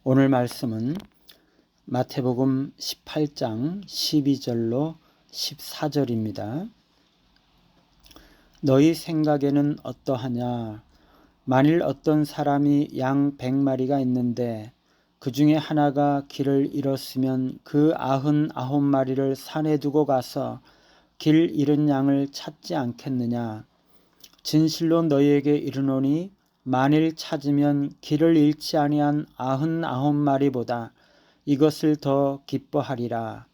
오늘 말씀은 마태복음 18장 12절로 14절입니다. 너희 생각에는 어떠하냐? 만일 어떤 사람이 양 100마리가 있는데 그 중에 하나가 길을 잃었으면 그 99마리를 산에 두고 가서 길 잃은 양을 찾지 않겠느냐? 진실로 너희에게 이르노니 만일 찾으면 길을 잃지 아니한 99마리보다 이것을 더 기뻐하리라.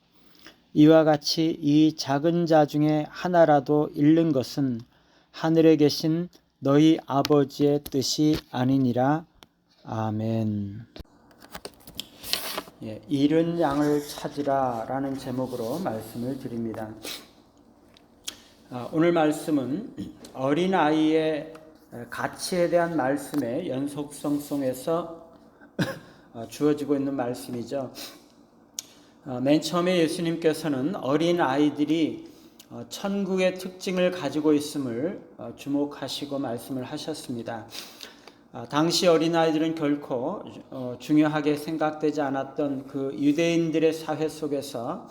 이와 같이 이 작은 자 중에 하나라도 잃는 것은 하늘에 계신 너희 아버지의 뜻이 아니니라. 아멘. 잃은 양을 찾으라 라는 제목으로 말씀을 드립니다. 오늘 말씀은 어린아이의 가치에 대한 말씀의 연속성 속에서 주어지고 있는 말씀이죠. 맨 처음에 예수님께서는 어린아이들이 천국의 특징을 가지고 있음을 주목하시고 말씀을 하셨습니다. 당시 어린아이들은 결코 중요하게 생각되지 않았던 그 유대인들의 사회 속에서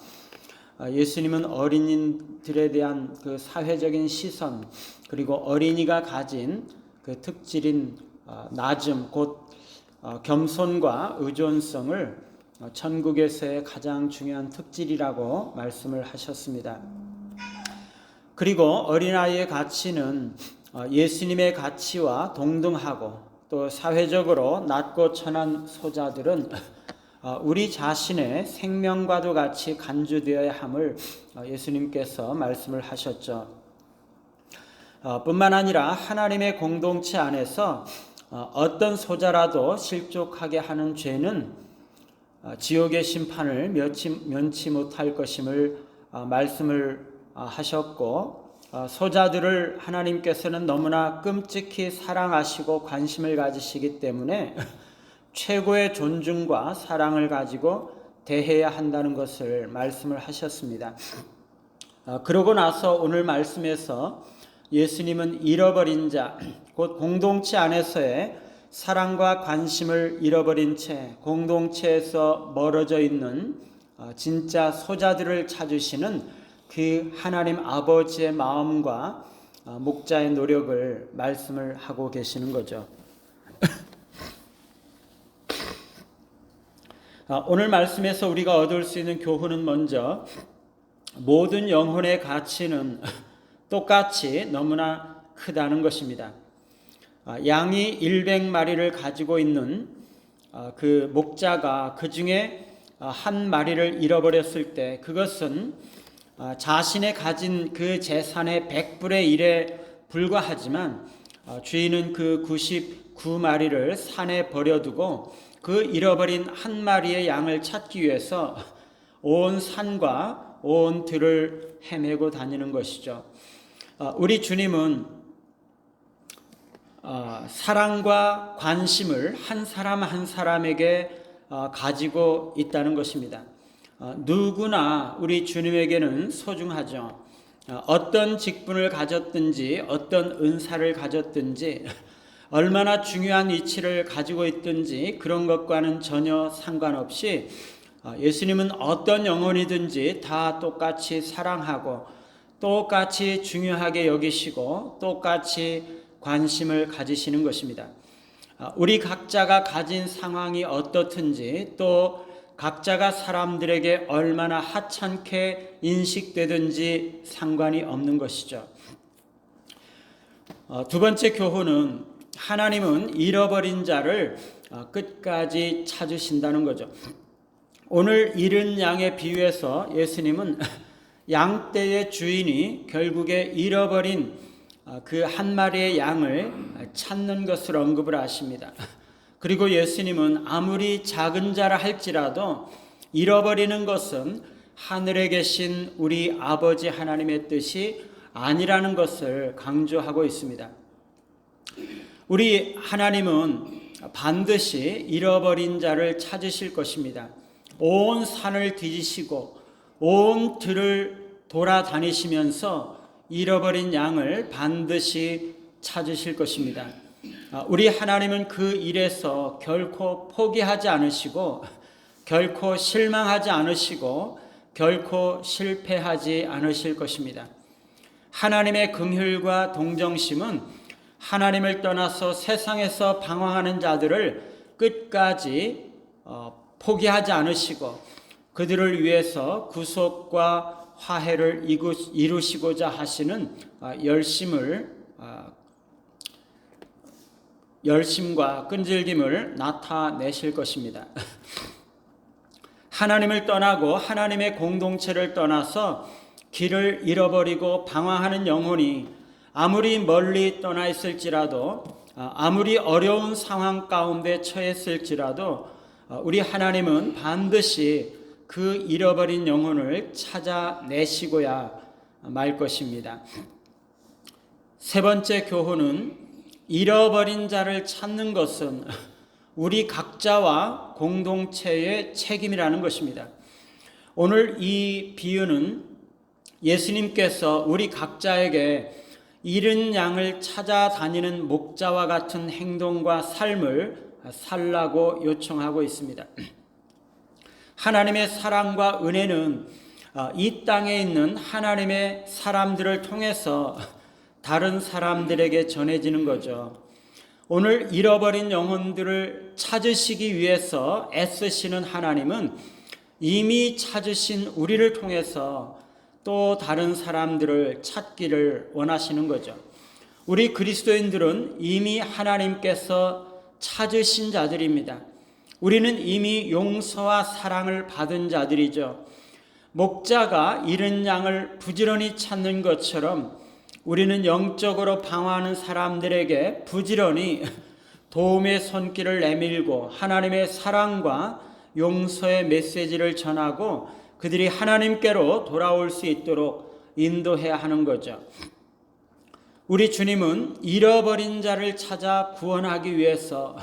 예수님은 어린이들에 대한 그 사회적인 시선, 그리고 어린이가 가진 그 특질인 낮음, 곧 겸손과 의존성을 천국에서의 가장 중요한 특질이라고 말씀을 하셨습니다. 그리고 어린아이의 가치는 예수님의 가치와 동등하고, 또 사회적으로 낮고 천한 소자들은 우리 자신의 생명과도 같이 간주되어야 함을 예수님께서 말씀을 하셨죠. 뿐만 아니라 하나님의 공동체 안에서 어떤 소자라도 실족하게 하는 죄는 지옥의 심판을 면치 못할 것임을 말씀을 하셨고, 소자들을 하나님께서는 너무나 끔찍히 사랑하시고 관심을 가지시기 때문에 최고의 존중과 사랑을 가지고 대해야 한다는 것을 말씀을 하셨습니다. 그러고 나서 오늘 말씀에서 예수님은 잃어버린 자, 곧 공동체 안에서의 사랑과 관심을 잃어버린 채 공동체에서 멀어져 있는 진짜 소자들을 찾으시는 그 하나님 아버지의 마음과 목자의 노력을 말씀을 하고 계시는 거죠. 오늘 말씀에서 우리가 얻을 수 있는 교훈은 먼저 모든 영혼의 가치는 똑같이 너무나 크다는 것입니다. 양이 100마리를 가지고 있는 그 목자가 그 중에 한 마리를 잃어버렸을 때 그것은 자신의 가진 그 재산의 100분의 1에 불과하지만 주인은 그 99마리를 산에 버려두고 그 잃어버린 한 마리의 양을 찾기 위해서 온 산과 온 들을 헤매고 다니는 것이죠. 우리 주님은 사랑과 관심을 한 사람 한 사람에게 가지고 있다는 것입니다. 누구나 우리 주님에게는 소중하죠. 어떤 직분을 가졌든지 어떤 은사를 가졌든지 얼마나 중요한 위치를 가지고 있든지 그런 것과는 전혀 상관없이 예수님은 어떤 영혼이든지 다 똑같이 사랑하고 똑같이 중요하게 여기시고 똑같이 관심을 가지시는 것입니다. 우리 각자가 가진 상황이 어떻든지 또 각자가 사람들에게 얼마나 하찮게 인식되든지 상관이 없는 것이죠. 두 번째 교훈은 하나님은 잃어버린 자를 끝까지 찾으신다는 거죠. 오늘 잃은 양의 비유에서 예수님은 양떼의 주인이 결국에 잃어버린 그 한 마리의 양을 찾는 것을 언급을 하십니다. 그리고 예수님은 아무리 작은 자라 할지라도 잃어버리는 것은 하늘에 계신 우리 아버지 하나님의 뜻이 아니라는 것을 강조하고 있습니다. 우리 하나님은 반드시 잃어버린 자를 찾으실 것입니다. 온 산을 뒤지시고 온 들을 돌아다니시면서 잃어버린 양을 반드시 찾으실 것입니다. 우리 하나님은 그 일에서 결코 포기하지 않으시고 결코 실망하지 않으시고 결코 실패하지 않으실 것입니다. 하나님의 긍휼과 동정심은 하나님을 떠나서 세상에서 방황하는 자들을 끝까지 포기하지 않으시고 그들을 위해서 구속과 화해를 이루시고자 하시는 열심과 끈질김을 나타내실 것입니다. 하나님을 떠나고 하나님의 공동체를 떠나서 길을 잃어버리고 방황하는 영혼이 아무리 멀리 떠나 있을지라도 아무리 어려운 상황 가운데 처했을지라도 우리 하나님은 반드시 그 잃어버린 영혼을 찾아내시고야 말 것입니다. 세 번째 교훈은 잃어버린 자를 찾는 것은 우리 각자와 공동체의 책임이라는 것입니다. 오늘 이 비유는 예수님께서 우리 각자에게 잃은 양을 찾아다니는 목자와 같은 행동과 삶을 살라고 요청하고 있습니다. 하나님의 사랑과 은혜는 이 땅에 있는 하나님의 사람들을 통해서 다른 사람들에게 전해지는 거죠. 오늘 잃어버린 영혼들을 찾으시기 위해서 애쓰시는 하나님은 이미 찾으신 우리를 통해서 또 다른 사람들을 찾기를 원하시는 거죠. 우리 그리스도인들은 이미 하나님께서 찾으신 자들입니다. 우리는 이미 용서와 사랑을 받은 자들이죠. 목자가 잃은 양을 부지런히 찾는 것처럼 우리는 영적으로 방황하는 사람들에게 부지런히 도움의 손길을 내밀고 하나님의 사랑과 용서의 메시지를 전하고 그들이 하나님께로 돌아올 수 있도록 인도해야 하는 거죠. 우리 주님은 잃어버린 자를 찾아 구원하기 위해서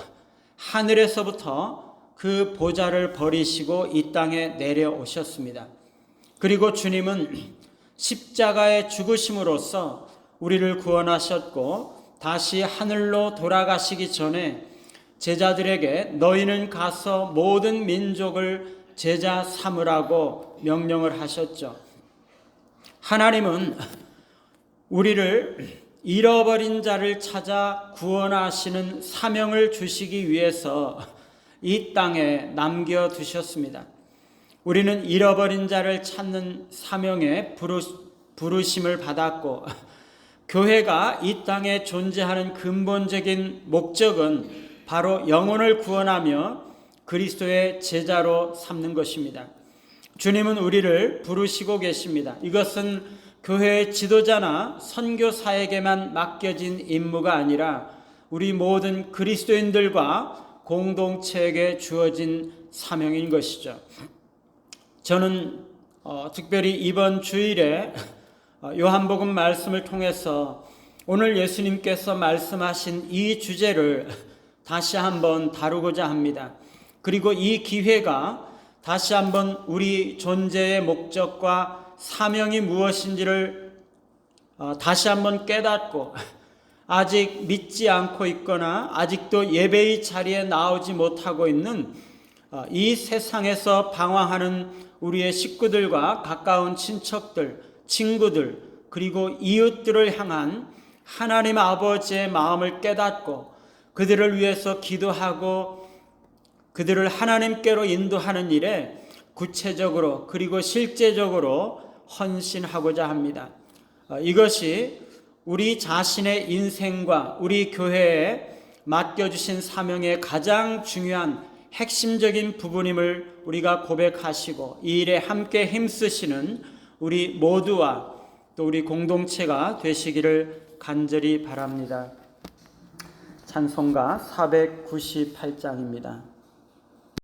하늘에서부터 그 보좌를 버리시고 이 땅에 내려오셨습니다. 그리고 주님은 십자가의 죽으심으로써 우리를 구원하셨고 다시 하늘로 돌아가시기 전에 제자들에게 너희는 가서 모든 민족을 제자 삼으라고 명령을 하셨죠. 하나님은 우리를 잃어버린 자를 찾아 구원하시는 사명을 주시기 위해서 이 땅에 남겨두셨습니다. 우리는 잃어버린 자를 찾는 사명에 부르심을 받았고 교회가 이 땅에 존재하는 근본적인 목적은 바로 영혼을 구원하며 그리스도의 제자로 삼는 것입니다. 주님은 우리를 부르시고 계십니다. 이것은 교회의 지도자나 선교사에게만 맡겨진 임무가 아니라 우리 모든 그리스도인들과 공동체에게 주어진 사명인 것이죠. 저는 특별히 이번 주일에 요한복음 말씀을 통해서 오늘 예수님께서 말씀하신 이 주제를 다시 한번 다루고자 합니다. 그리고 이 기회가 다시 한번 우리 존재의 목적과 사명이 무엇인지를 다시 한번 깨닫고 아직 믿지 않고 있거나 아직도 예배의 자리에 나오지 못하고 있는 이 세상에서 방황하는 우리의 식구들과 가까운 친척들, 친구들 그리고 이웃들을 향한 하나님 아버지의 마음을 깨닫고 그들을 위해서 기도하고 그들을 하나님께로 인도하는 일에 구체적으로 그리고 실제적으로 헌신하고자 합니다. 이것이 우리 자신의 인생과 우리 교회에 맡겨주신 사명의 가장 중요한 핵심적인 부분임을 우리가 고백하시고 이 일에 함께 힘쓰시는 우리 모두와 또 우리 공동체가 되시기를 간절히 바랍니다. 찬송가 498장입니다.